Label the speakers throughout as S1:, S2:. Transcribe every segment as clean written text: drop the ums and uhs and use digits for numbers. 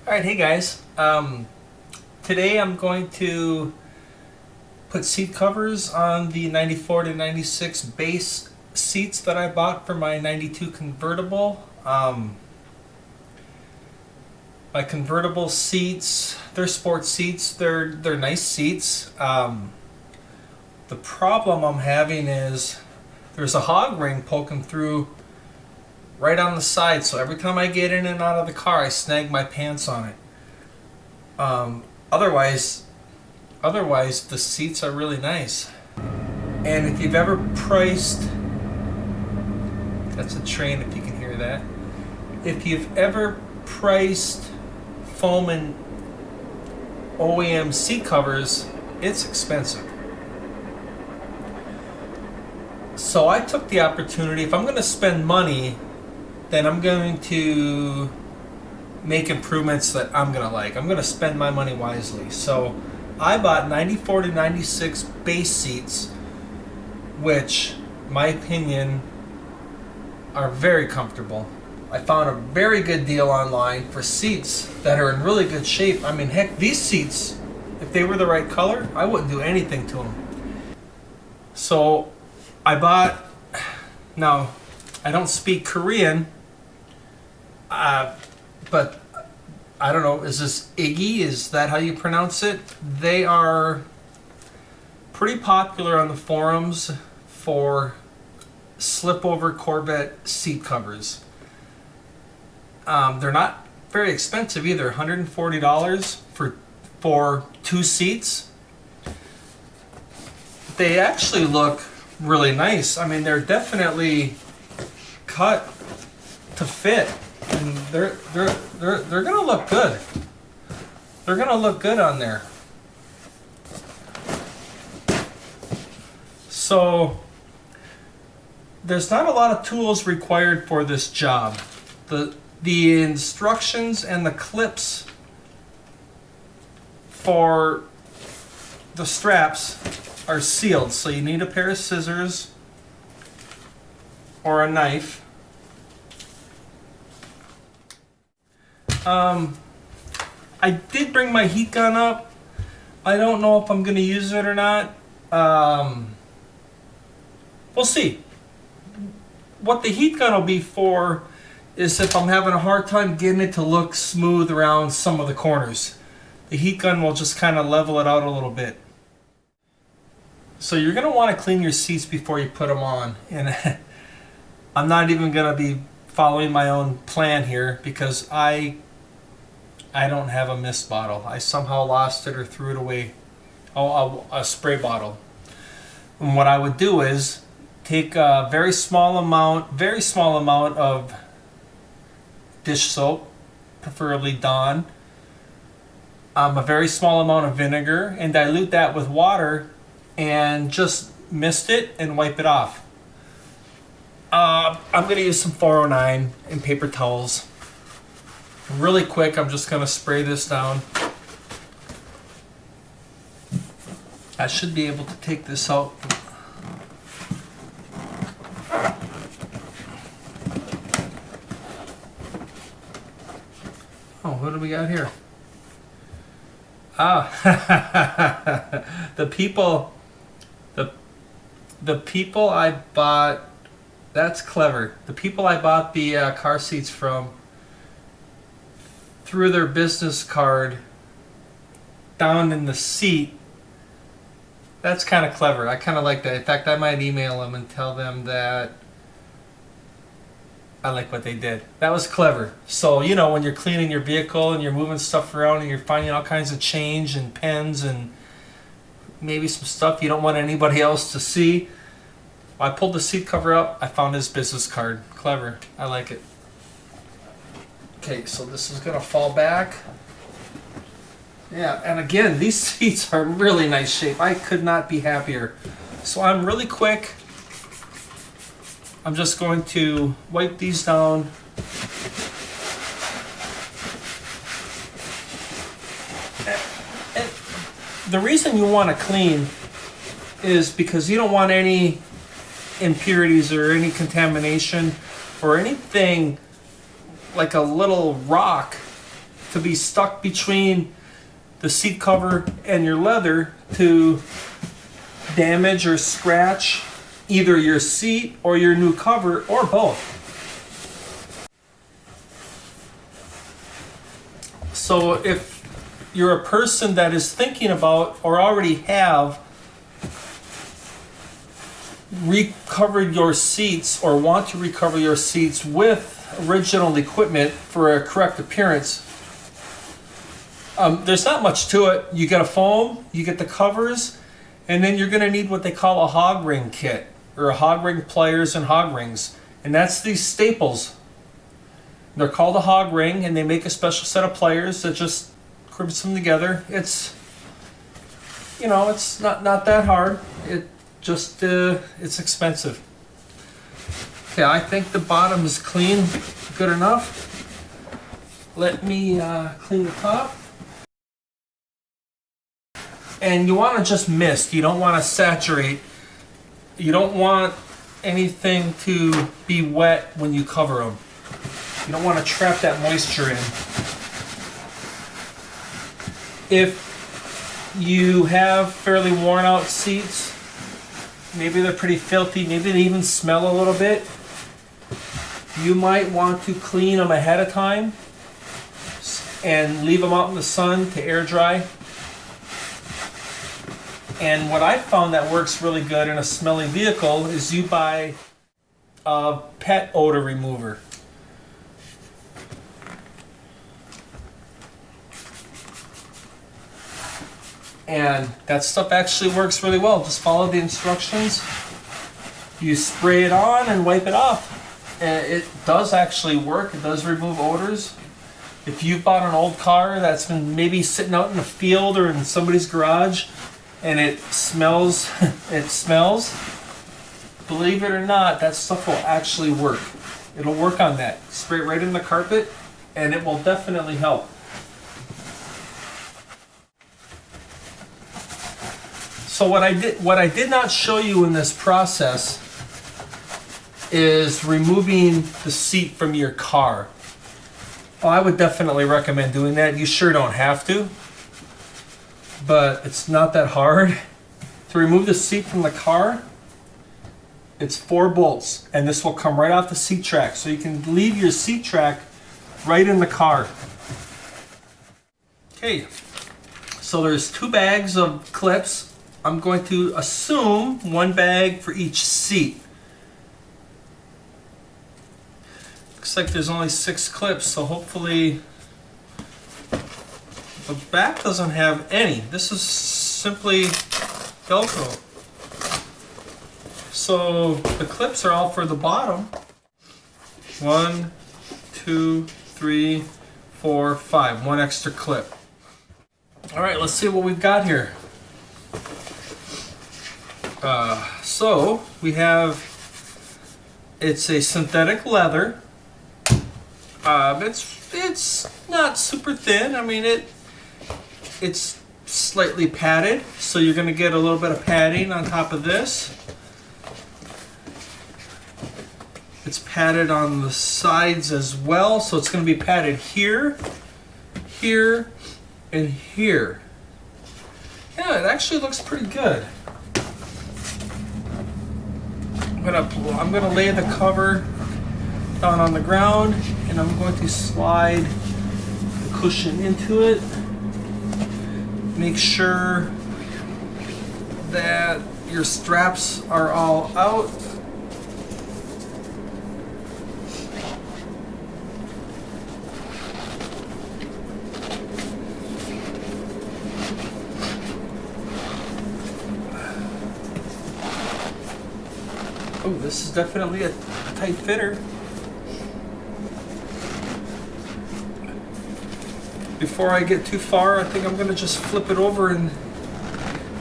S1: Alright, hey guys. Today I'm going to put seat covers on the 94 to 96 base seats that I bought for my 92 convertible. My convertible seats, they're sports seats, they're nice seats. The problem I'm having is there's a hog ring poking through right on the side, so every time I get in and out of the car I snag my pants on it. Otherwise the seats are really nice. And if you've ever priced, that's a train if you can hear that, if you've ever priced foam and OEM seat covers, it's expensive. So I took the opportunity, if I'm going to spend money, then I'm going to make improvements that I'm going to like. I'm going to spend my money wisely. So I bought 94 to 96 base seats, which, in my opinion, are very comfortable. I found a very good deal online for seats that are in really good shape. I mean, heck, these seats, if they were the right color, I wouldn't do anything to them. So I bought, now I don't speak Korean, but I don't know, is this iggee? Is that how you pronounce it? They are pretty popular on the forums for slip-over Corvette seat covers. They're not very expensive either, $140 for two seats. They actually look really nice. I mean, they're definitely cut to fit, and they're gonna look good. They're gonna look good on there. So there's not a lot of tools required for this job. The instructions and the clips for the straps are sealed, so you need a pair of scissors or a knife. I did bring my heat gun up. I don't know if I'm going to use it or not. We'll see. What the heat gun will be for is if I'm having a hard time getting it to look smooth around some of the corners. The heat gun will just kind of level it out a little bit. So you're going to want to clean your seats before you put them on. And I'm not even going to be following my own plan here because I don't have a mist bottle. I somehow lost it or threw it away. Oh, a spray bottle. And what I would do is take a very small amount of dish soap, preferably Dawn, a very small amount of vinegar, and dilute that with water and just mist it and wipe it off. I'm going to use some 409 and paper towels. Really quick, I'm just going to spray this down. I should be able to take this out. Oh, what do we got here? Ah, the people I bought, that's clever. The people I bought the car seats from threw their business card down in the seat. That's kind of clever. I kind of like that. In fact, I might email them and tell them that I like what they did. That was clever. So, you know, when you're cleaning your vehicle and you're moving stuff around and you're finding all kinds of change and pens and maybe some stuff you don't want anybody else to see. I pulled the seat cover up. I found his business card. Clever. I like it. Okay, so this is going to fall back. Yeah, and again, these seats are in really nice shape. I could not be happier. So I'm really quick. I'm just going to wipe these down. And the reason you want to clean is because you don't want any impurities or any contamination or anything like a little rock to be stuck between the seat cover and your leather to damage or scratch either your seat or your new cover or both. So if you're a person that is thinking about or already have recovered your seats or want to recover your seats with original equipment for a correct appearance, there's not much to it. You get a foam, you get the covers, and then you're going to need what they call a hog ring kit, or a hog ring pliers and hog rings. And that's these staples. They're called a hog ring, and they make a special set of pliers that just crimps them together. It's, you know, it's not that hard. It just, it's expensive. Okay, I think the bottom is clean, good enough. Let me clean the top. And you want to just mist. You don't want to saturate. You don't want anything to be wet when you cover them. You don't want to trap that moisture in. If you have fairly worn out seats, maybe they're pretty filthy, maybe they even smell a little bit, you might want to clean them ahead of time and leave them out in the sun to air dry. And what I found that works really good in a smelly vehicle is you buy a pet odor remover. And that stuff actually works really well. Just follow the instructions. You spray it on and wipe it off. And it does actually work. It does remove odors. If you've bought an old car that's been maybe sitting out in the field or in somebody's garage and it smells, believe it or not, that stuff will actually work. It'll work on that. Spray it right in the carpet and it will definitely help. So what I did not show you in this process is removing the seat from your car. Well, I would definitely recommend doing that. You sure don't have to, but it's not that hard. To remove the seat from the car, it's 4 bolts, and this will come right off the seat track. So you can leave your seat track right in the car. Okay, so there's 2 bags of clips. I'm going to assume 1 bag for each seat. Looks like there's only 6 clips, so hopefully the back doesn't have any. This is simply Velcro. So the clips are all for the bottom. 1, 2, 3, 4, 5. 1 extra clip. All right, let's see what we've got here. So we have, it's a synthetic leather. It's not super thin. I mean, it's slightly padded, so you're going to get a little bit of padding on top of this. It's padded on the sides as well, so it's going to be padded here, here, and here. Yeah, it actually looks pretty good. I'm gonna lay the cover down on the ground, and I'm going to slide the cushion into it. Make sure that your straps are all out. Oh, this is definitely a tight fitter. Before I get too far, I think I'm going to just flip it over and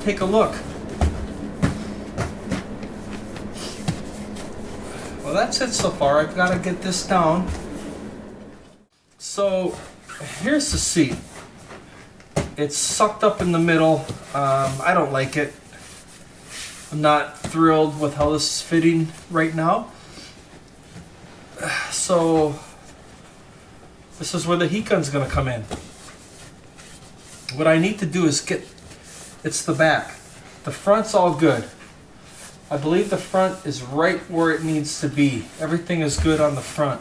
S1: take a look. Well, that's it so far. I've got to get this down. So, here's the seat. It's sucked up in the middle. I don't like it. I'm not thrilled with how this is fitting right now. So This is where the heat gun's going to come in. What I need to do is it's the back. The front's all good. I believe the front is right where it needs to be. Everything is good on the front.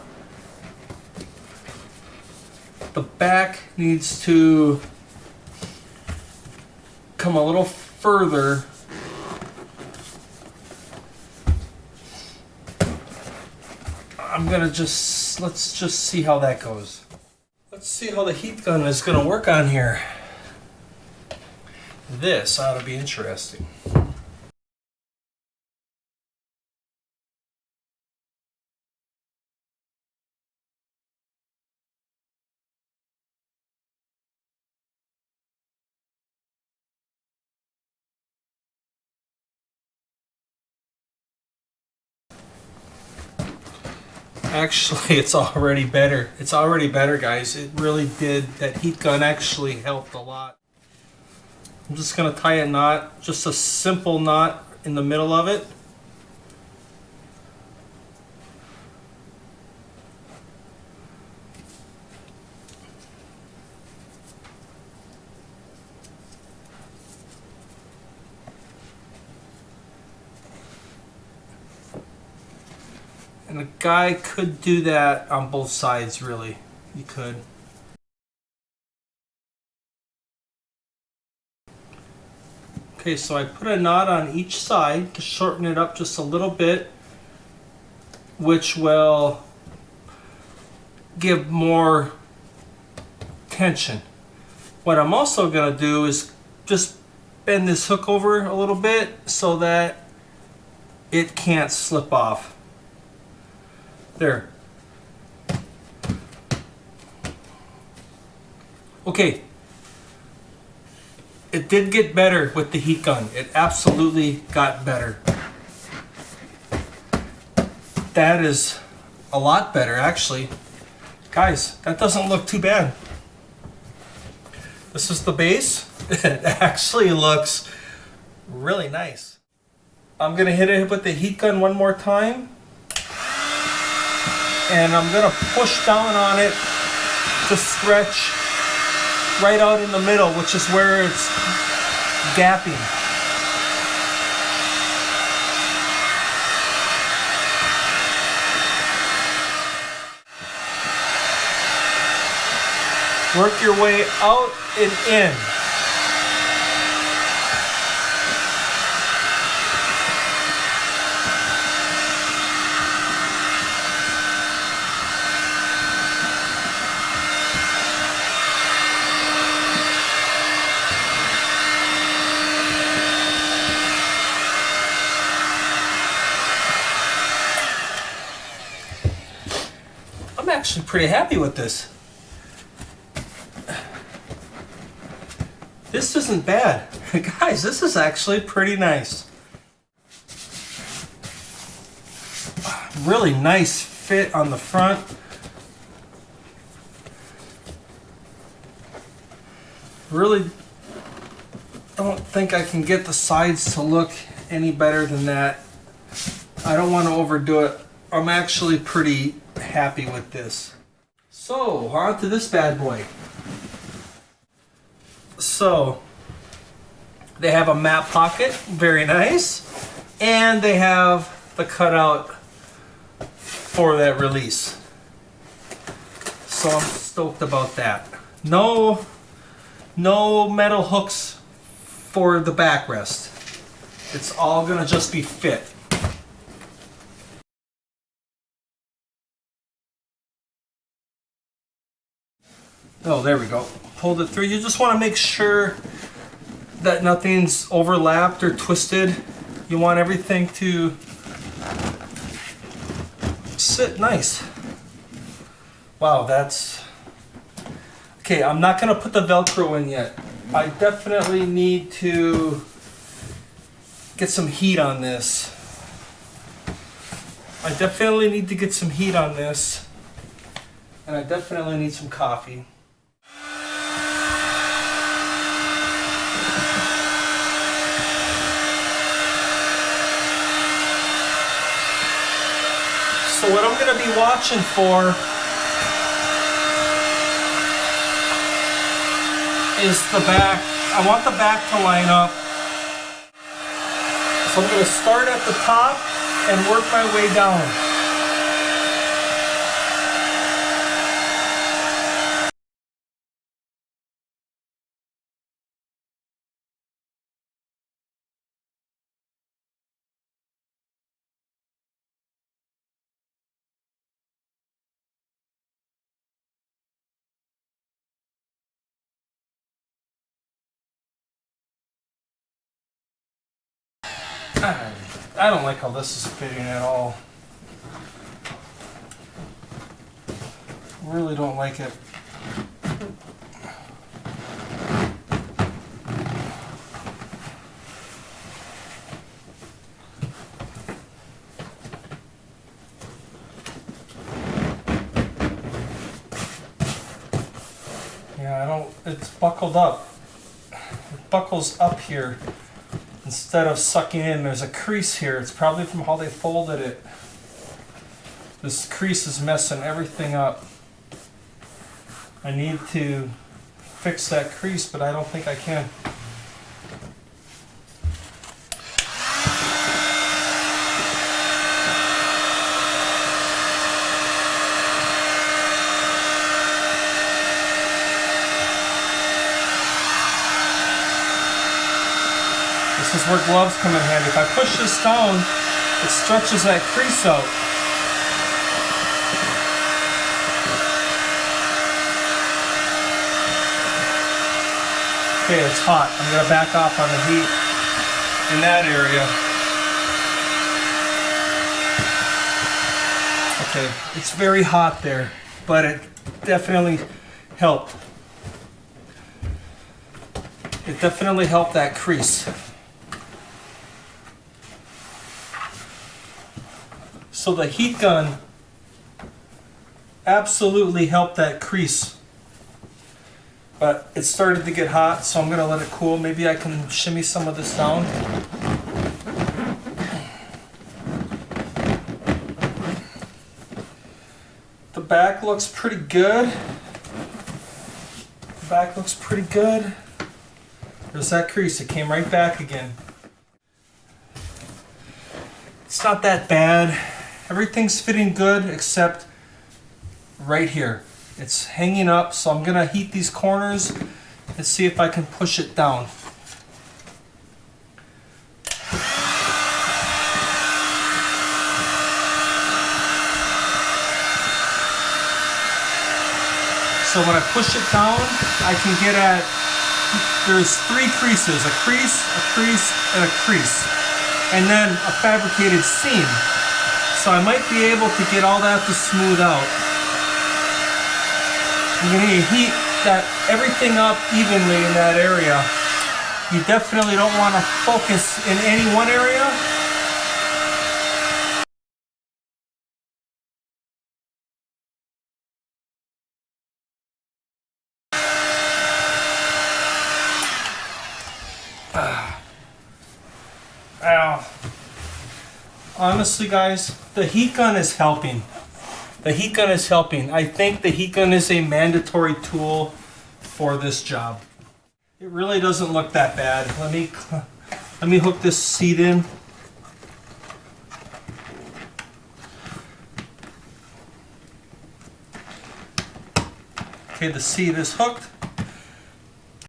S1: The back needs to come a little further. Let's just see how that goes. Let's see how the heat gun is going to work on here. This ought to be interesting. Actually, it's already better. It's already better, guys. It really did. That heat gun actually helped a lot. I'm just going to tie a knot, just a simple knot in the middle of it. And a guy could do that on both sides, really. You could. Okay, so I put a knot on each side to shorten it up just a little bit, which will give more tension. What I'm also going to do is just bend this hook over a little bit so that it can't slip off. There. Okay. It did get better with the heat gun. It absolutely got better. That is a lot better, actually. Guys, that doesn't look too bad. This is the base. It actually looks really nice. I'm going to hit it with the heat gun one more time. And I'm going to push down on it to stretch right out in the middle, which is where it's gapping. Work your way out and in. I'm actually pretty happy with this. This isn't bad. Guys, this is actually pretty nice. Really nice fit on the front. Really don't think I can get the sides to look any better than that. I don't want to overdo it. I'm actually pretty happy with this. So, on to this bad boy. So, they have a map pocket, very nice, and they have the cutout for that release. So I'm stoked about that. No metal hooks for the backrest. It's all gonna just be fit. Oh, there we go. Pulled it through. You just want to make sure that nothing's overlapped or twisted. You want everything to sit nice. Wow, that's... Okay, I'm not going to put the Velcro in yet. I definitely need to get some heat on this. And I definitely need some coffee. So what I'm going to be watching for is the back. I want the back to line up. So I'm going to start at the top and work my way down. I don't like how this is fitting at all. Really don't like it. Yeah, I don't, it's buckled up. It buckles up here. Instead of sucking in, there's a crease here. It's probably from how they folded it. This crease is messing everything up. I need to fix that crease, but I don't think I can. This is where gloves come in handy. If I push this down, it stretches that crease out. Okay, it's hot. I'm going to back off on the heat in that area. Okay, it's very hot there, but it definitely helped. It definitely helped that crease. So the heat gun absolutely helped that crease. But it started to get hot, so I'm going to let it cool. Maybe I can shimmy some of this down. The back looks pretty good. The back looks pretty good. There's that crease. It came right back again. It's not that bad. Everything's fitting good except right here. It's hanging up, so I'm going to heat these corners and see if I can push it down. So when I push it down, I can get at, there's three creases, a crease, and a crease. And then a fabricated seam. So I might be able to get all that to smooth out. You're going to heat everything up evenly in that area. You definitely don't want to focus in any one area. Ow. Honestly, guys, the heat gun is helping. The heat gun is helping. I think the heat gun is a mandatory tool for this job. It really doesn't look that bad. Let me hook this seat in. Okay, the seat is hooked.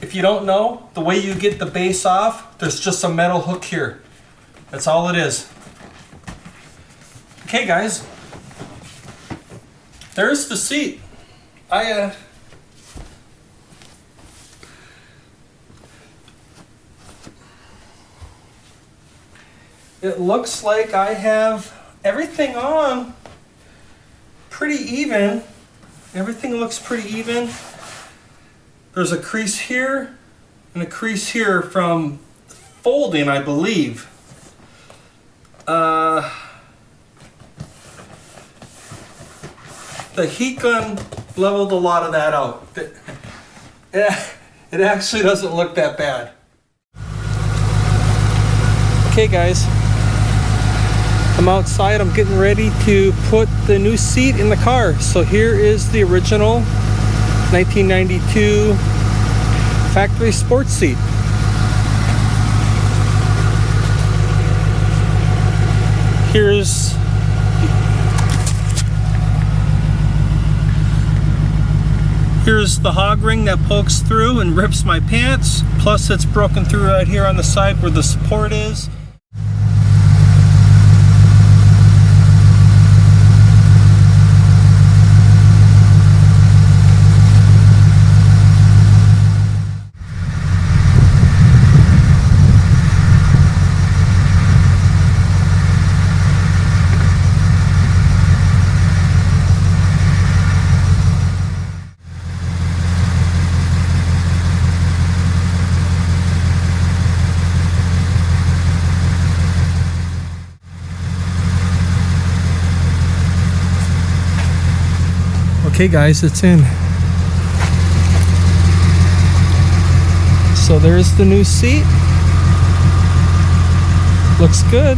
S1: If you don't know, the way you get the base off, there's just a metal hook here. That's all it is. Okay, guys. There's the seat. It looks like I have everything on pretty even. Everything looks pretty even. There's a crease here and a crease here from folding, I believe. The heat gun leveled a lot of that out. It actually doesn't look that bad. Okay, guys. I'm outside. I'm getting ready to put the new seat in the car. So here is the original 1992 factory sports seat. Here's the hog ring that pokes through and rips my pants. Plus it's broken through right here on the side where the support is. Okay guys, it's in. So there's the new seat. Looks good.